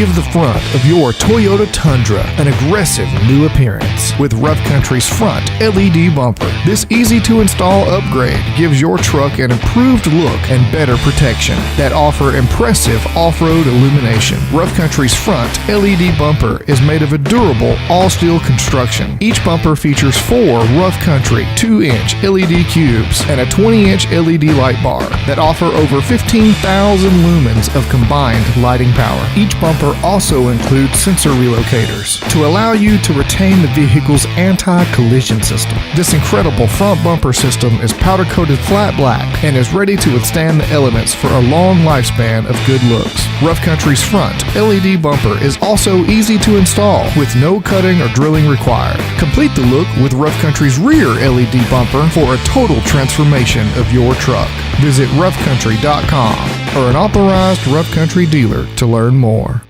Give the front of your Toyota Tundra an aggressive new appearance with Rough Country's front LED bumper. This easy-to-install upgrade gives your truck an improved look and better protection that offer impressive off-road illumination. Rough Country's front LED bumper is made of a durable all-steel construction. Each bumper features 4 Rough Country 2-inch LED cubes and a 20-inch LED light bar that offer over 15,000 lumens of combined lighting power. Each bumper also includes sensor relocators to allow you to retain the vehicle's anti-collision system. This incredible front bumper system is powder-coated flat black and is ready to withstand the elements for a long lifespan of good looks. Rough Country's front LED bumper is also easy to install with no cutting or drilling required. Complete the look with Rough Country's rear LED bumper for a total transformation of your truck. Visit roughcountry.com or an authorized Rough Country dealer to learn more.